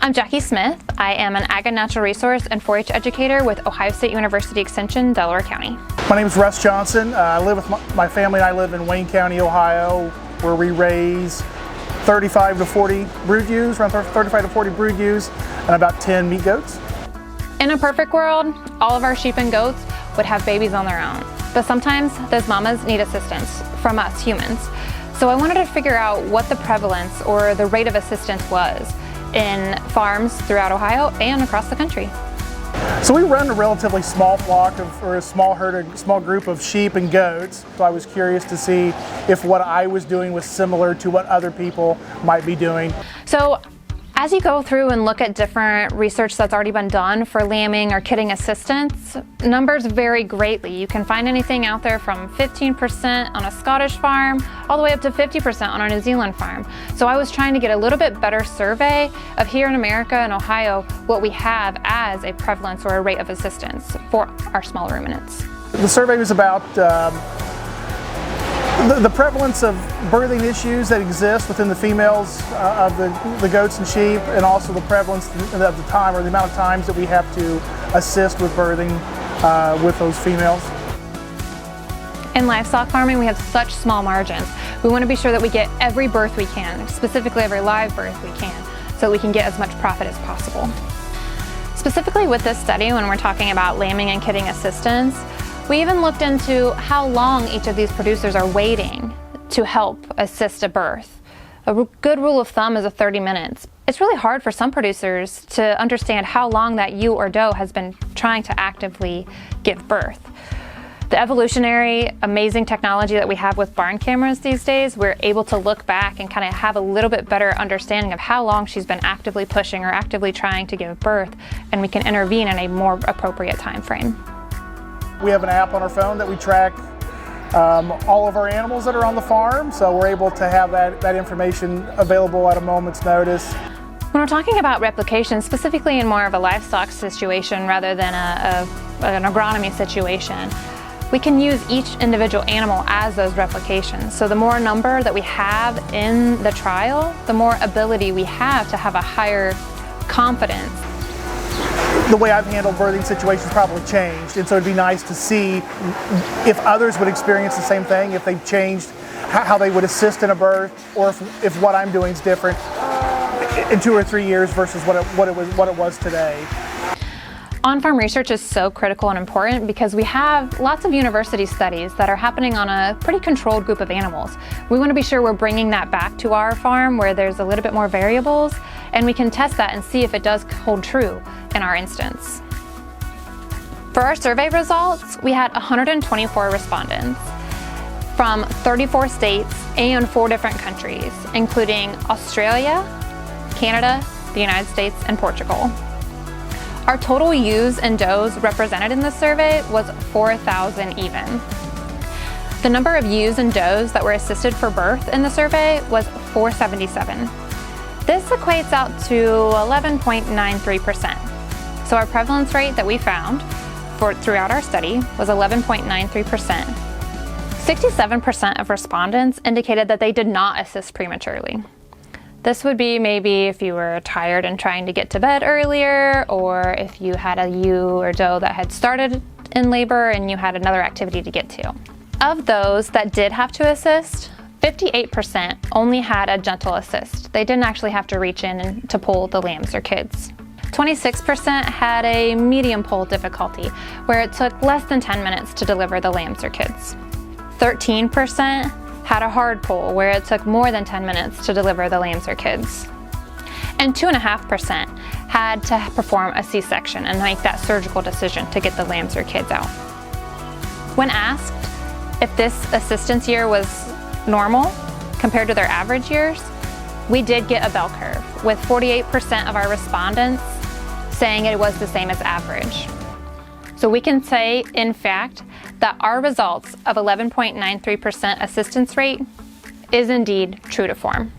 I'm Jacci Smith. I am an Ag and Natural Resource and 4-H educator with Ohio State University Extension, Delaware County. My name is Russ Johnson. I live with my family. I live in Wayne County, Ohio, where we raise 35 to 40 brood ewes, around 35 to 40 brood ewes, and about 10 meat goats. In a perfect world, all of our sheep and goats would have babies on their own. But sometimes those mamas need assistance from us humans. So I wanted to figure out what the prevalence or the rate of assistance was in farms throughout Ohio and across the country. So we run a relatively small flock or a small herd, a small group of sheep and goats. So I was curious to see if what I was doing was similar to what other people might be doing. So as you go through and look at different research that's already been done for lambing or kidding assistance, numbers vary greatly. You can find anything out there from 15% on a Scottish farm all the way up to 50% on a New Zealand farm. So I was trying to get a little bit better survey of here in America and Ohio what we have as a prevalence or a rate of assistance for our small ruminants. The survey was about the prevalence of birthing issues that exist within the females of the goats and sheep, and also the prevalence of the time or the amount of times that we have to assist with birthing with those females. In livestock farming, we have such small margins. We want to be sure that we get every birth we can, specifically every live birth we can, so we can get as much profit as possible. Specifically with this study, when we're talking about lambing and kidding assistance, we even looked into how long each of these producers are waiting to help assist a birth. A good rule of thumb is 30 minutes. It's really hard for some producers to understand how long that ewe or doe has been trying to actively give birth. The evolutionary, amazing technology that we have with barn cameras these days, we're able to look back and kind of have a little bit better understanding of how long she's been actively pushing or actively trying to give birth, and we can intervene in a more appropriate time frame. We have an app on our phone that we track all of our animals that are on the farm, so we're able to have that information available at a moment's notice. When we're talking about replication, specifically in more of a livestock situation rather than an agronomy situation, we can use each individual animal as those replications. So the more number that we have in the trial, the more ability we have to have a higher confidence. The way I've handled birthing situations probably changed, and so it'd be nice to see if others would experience the same thing, if they've changed how they would assist in a birth, or if what I'm doing is different in 2 or 3 years versus what it was today. On-farm research is so critical and important because we have lots of university studies that are happening on a pretty controlled group of animals. We want to be sure we're bringing that back to our farm where there's a little bit more variables, and we can test that and see if it does hold true in our instance. For our survey results, we had 124 respondents from 34 states and 4 different countries, including Australia, Canada, the United States, and Portugal. Our total ewes and does represented in this survey was 4,000 even. The number of ewes and does that were assisted for birth in the survey was 477. This equates out to 11.93%. So our prevalence rate that we found throughout our study was 11.93%. 67% of respondents indicated that they did not assist prematurely. This would be maybe if you were tired and trying to get to bed earlier, or if you had a ewe or doe that had started in labor and you had another activity to get to. Of those that did have to assist, 58% only had a gentle assist. They didn't actually have to reach in to pull the lambs or kids. 26% had a medium pull difficulty, where it took less than 10 minutes to deliver the lambs or kids. 13% had a hard pull, where it took more than 10 minutes to deliver the lambs or kids. And 2.5% had to perform a C-section and make that surgical decision to get the lambs or kids out. When asked if this assistance year was normal compared to their average years, we did get a bell curve, with 48% of our respondents saying it was the same as average. So we can say, in fact, that our results of 11.93% assistance rate is indeed true to form.